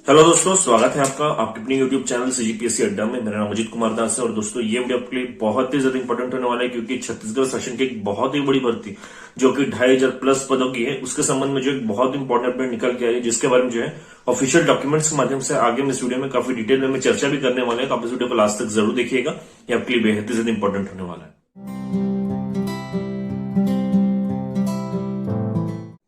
Hello दोस्तों, स्वागत है आपका आपके अपने यूट्यूब चैनल सीजीपीएससी अड्डा में। मेरा नाम अजीत कुमार दास है और दोस्तों ये वीडियो आपके लिए बहुत ही ज्यादा इंपॉर्टेंट होने वाला है क्योंकि छत्तीसगढ़ सेशन की एक बहुत ही बड़ी भर्ती जो कि 2500 प्लस पदों की है, उसके संबंध में जो एक बहुत इंपॉर्टेंट अपडेट निकल के आई है, जिसके बारे में जो है ऑफिशियल डॉक्यूमेंट्स के माध्यम से आगे हम इस वीडियो में काफी डिटेल में चर्चा भी करने वाले हैं। तो आप इस वीडियो को लास्ट तक जरूर देखिएगा, ये आपके लिए बेहद ही ज्यादा इंपॉर्टेंट होने वाला है।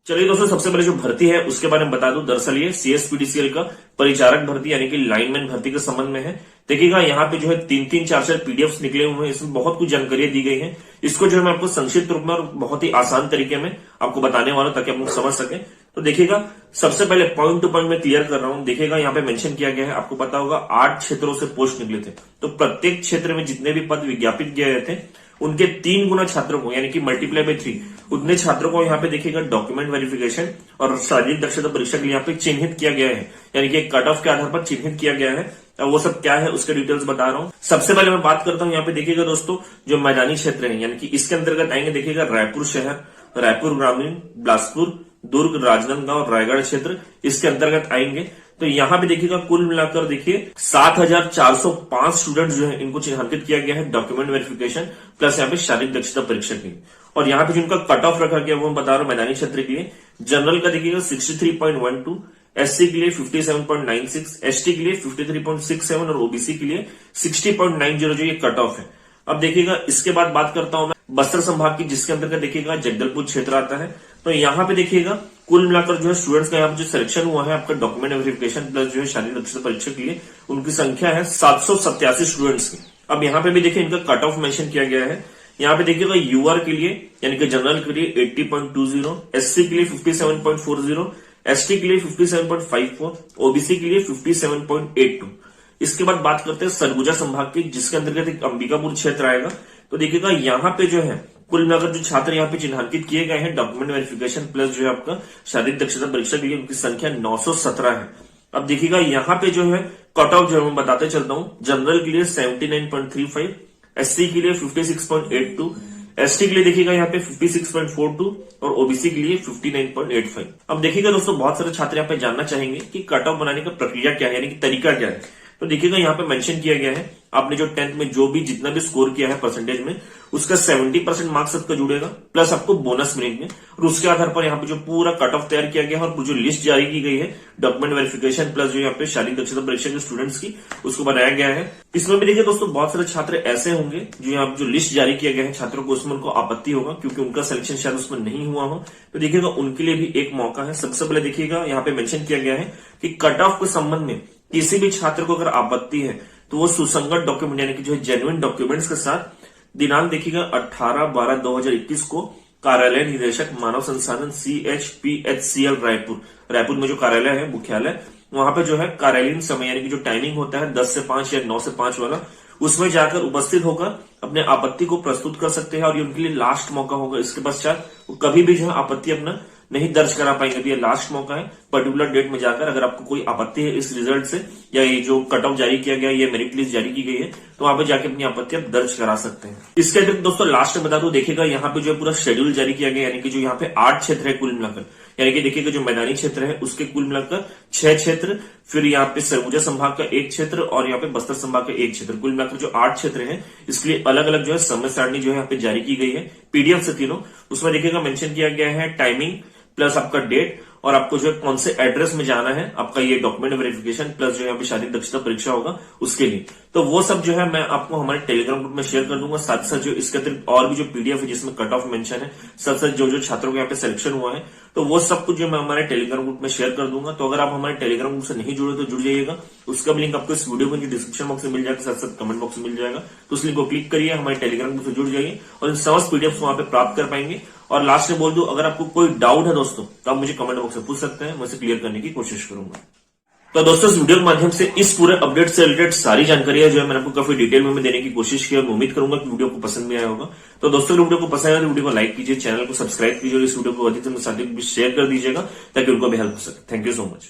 चलिए दोस्तों, सबसे पहले जो भर्ती है उसके बारे में बता दूं। दरअसल ये सीएसपीडीसीएल का परिचारक भर्ती यानी कि लाइनमैन भर्ती के संबंध में है। देखिएगा यहाँ पे जो है 3-3, 4-4 पीडीएफ निकले हुए हैं, इसमें बहुत कुछ जानकारी दी गई है। इसको जो है मैं आपको संक्षिप्त रूप में और बहुत ही आसान तरीके में आपको बताने वाला हूं ताकि आप लोग समझ सके। तो देखिएगा, सबसे पहले पॉइंट टू पॉइंट में क्लियर कर रहा हूं। देखिएगा यहाँ पे मेंशन किया गया है, आपको पता होगा 8 क्षेत्रों से पोस्ट निकले थे। तो प्रत्येक क्षेत्र में जितने भी पद विज्ञापित किए गए थे उनके 3 गुना छात्रों को यानी कि मल्टीप्लाई बाय 3 उतने छात्रों को यहाँ पे देखिएगा डॉक्यूमेंट वेरिफिकेशन और शारीरिक दक्षता परीक्षा के लिए यहाँ पे चिन्हित किया गया है, यानी कि कट ऑफ के आधार पर चिन्हित किया गया है। अब वो सब क्या है उसके डिटेल्स बता रहा हूँ। सबसे पहले मैं बात करता हूँ, यहाँ पे देखिएगा दोस्तों जो मैदानी क्षेत्र है यानी कि इसके अंतर्गत आएंगे देखिएगा रायपुर शहर, रायपुर ग्रामीण, बिलासपुर, दुर्ग, राजनांदगांव, रायगढ़ क्षेत्र इसके अंतर्गत आएंगे। तो यहाँ पे देखिएगा कुल मिलाकर देखिए 7405 स्टूडेंट जो है इनको चिन्हांकित किया गया है डॉक्यूमेंट वेरिफिकेशन प्लस यहाँ पे शारीरिक दक्षता परीक्षा की। और यहाँ पे जिनका कट ऑफ रखा गया वो मैं बता रहा हूँ मैदानी क्षेत्र के लिए। जनरल का देखिएगा 63.12, एससी के लिए 57.96, एसटी के लिए 53.67 और ओबीसी के लिए 60.90 जो ये कट ऑफ है। अब देखिएगा इसके बाद बात करता हूं मैं बस्तर संभाग की, जिसके अंतर्गत देखिएगा जगदलपुर क्षेत्र आता है। तो यहाँ पे देखिएगा कुल मिलाकर जो है स्टूडेंट्स का यहाँ पे जो सिलेक्शन हुआ है आपका डॉक्यूमेंट वेरिफिकेशन प्लस जो है शारीरिक दक्षता परीक्षा के लिए, उनकी संख्या है 787 स्टूडेंट्स की। अब यहाँ पे भी देखिए इनका कट ऑफ मेंशन किया गया है। यहाँ पे देखिएगा यूआर के लिए यानी कि जनरल के लिए 80.20, एससी के लिए 57.40, एसटी के लिए 57.54, ओबीसी के लिए 57.82। इसके बाद बात करते हैं सरगुजा संभाग की, जिसके अंतर्गत एक अंबिकापुर क्षेत्र आएगा। तो देखिएगा यहाँ पे जो है कुल मिलाकर जो छात्र यहाँ पे चिन्हांकित किए गए हैं डॉक्यूमेंट वेरिफिकेशन प्लस जो है आपका शारीरिक दक्षता परीक्षा के लिए, उनकी संख्या 917 है। अब देखिएगा यहाँ पे जो है कट ऑफ जो है मैं बताते चलता हूँ। जनरल के लिए 79.35, एससी के लिए 56.82, एसटी के लिए देखिएगा यहाँ पे 56.42 और ओबीसी के लिए 59.85। अब देखिएगा दोस्तों, बहुत सारे छात्र यहाँ पे जानना चाहेंगे कि कट ऑफ बनाने का प्रक्रिया क्या है यानी कि तरीका क्या है। तो देखिएगा यहाँ पे मेंशन किया गया है आपने जो 10th में जो भी जितना भी स्कोर किया है परसेंटेज में उसका 70% मार्क्स आपका जुड़ेगा प्लस आपको बोनस मिलेंगे। और उसके आधार पर यहाँ पे जो पूरा कट ऑफ तैयार किया गया है और जो लिस्ट जारी की गई है डॉक्यूमेंट वेरिफिकेशन प्लस जो यहाँ पे शारीरिक दक्षता परीक्षा के स्टूडेंट्स की, उसको बनाया गया है। इसमें भी देखिए दोस्तों बहुत सारे छात्र ऐसे होंगे जो यहाँ जो लिस्ट जारी किया गया है छात्रों को, उसमें उनको आपत्ति होगा क्योंकि उनका सिलेक्शन शायद उसमें नहीं हुआ हो। तो देखिएगा उनके लिए भी एक मौका है। सबसे पहले देखिएगा यहाँ पे मेंशन किया गया है कि कट ऑफ के संबंध में किसी भी छात्र को अगर आपत्ति है तो वो सुसंगत डॉक्यूमेंट यानी कि जो जेन्युइन डॉक्यूमेंट्स के साथ दिनांक देखिएगा 18/12/2021 को कार्यालय निदेशक मानव संसाधन CHPHCL रायपुर में जो कार्यालय है मुख्यालय, वहां पे जो है कार्यालयीन समय यानी कि जो टाइमिंग होता है 10 से 5 या 9 से 5 वाला, उसमें जाकर उपस्थित होकर अपने आपत्ति को प्रस्तुत कर सकते हैं और ये उनके लिए लास्ट मौका होगा। इसके पश्चात वो कभी भी जो है आपत्ति अपना नहीं दर्ज करा पाएंगे। तो ये लास्ट मौका है पर्टिकुलर डेट में जाकर, अगर आपको कोई आपत्ति है इस रिजल्ट से या ये जो कट ऑफ जारी किया गया है, ये मेरिट लिस्ट जारी की गई है, तो वहां पे जाके अपनी आपत्ति आप दर्ज करा सकते हैं। इसके अतिरिक्त दोस्तों लास्ट में बता दूं, देखिएगा यहाँ पे जो पूरा शेड्यूल जारी किया गया यानी कि जो यहाँ पे 8 क्षेत्र है कुल मिलाकर, यानी कि देखिएगा जो मैदानी क्षेत्र है उसके कुल मिलाकर 6 क्षेत्र, फिर यहाँ पे सरगुजा संभाग का 1 क्षेत्र और यहाँ पे बस्तर संभाग का 1 क्षेत्र, कुल मिलाकर जो 8 क्षेत्र है इसके लिए अलग अलग जो है समय सारणी जो है यहाँ पे जारी की गई है पीडीएफ से तीनों। उसमें देखिएगा मेंशन किया गया है टाइमिंग प्लस आपका डेट और आपको जो है कौन से एड्रेस में जाना है आपका ये डॉक्यूमेंट वेरिफिकेशन प्लस जो यहाँ पे शारीरिक दक्षता परीक्षा होगा उसके लिए। तो वो सब जो है मैं आपको हमारे टेलीग्राम ग्रुप में शेयर कर दूंगा। साथ साथ जो इसके अतिरिक्त और भी जो पीडीएफ है जिसमें कट ऑफ मेंशन है, साथ साथ जो छात्रों को यहाँ पे सिलेक्शन हुआ है, तो वो सब कुछ जो मैं हमारे टेलीग्राम ग्रुप में शेयर कर दूंगा। तो अगर आप हमारे टेलीग्राम ग्रुप से नहीं जुड़े तो जुड़ जाइएगा, उसका भी लिंक आपको इस वीडियो में डिस्क्रिप्शन बॉक्स में मिल जाएगा, साथ साथ कमेंट बॉक्स में मिल जाएगा। तो उस लिंक को क्लिक करिए, हमारे टेलीग्राम ग्रुप से जुड़ जाइए और इन समस्त पीडीएफ वहां पे प्राप्त कर पाएंगे। और लास्ट में बोल दूं, अगर आपको कोई डाउट है दोस्तों तो आप मुझे कमेंट बॉक्स में पूछ सकते हैं, मैं उसे क्लियर करने की कोशिश करूंगा। तो दोस्तों इस वीडियो के माध्यम से इस पूरे अपडेट से रिलेटेड सारी जानकारियां जो है मैंने आपको काफी डिटेल में देने की कोशिश की और मैं उम्मीद करूंगा कि वीडियो को पसंद भी आया होगा। तो दोस्तों वीडियो को पसंद आया तो वीडियो को लाइक कीजिए, चैनल को सब्सक्राइब कीजिए और इस वीडियो को अधिक से अधिक शेयर कर दीजिएगा ताकि उनको भी हेल्प हो सके। Thank you so much.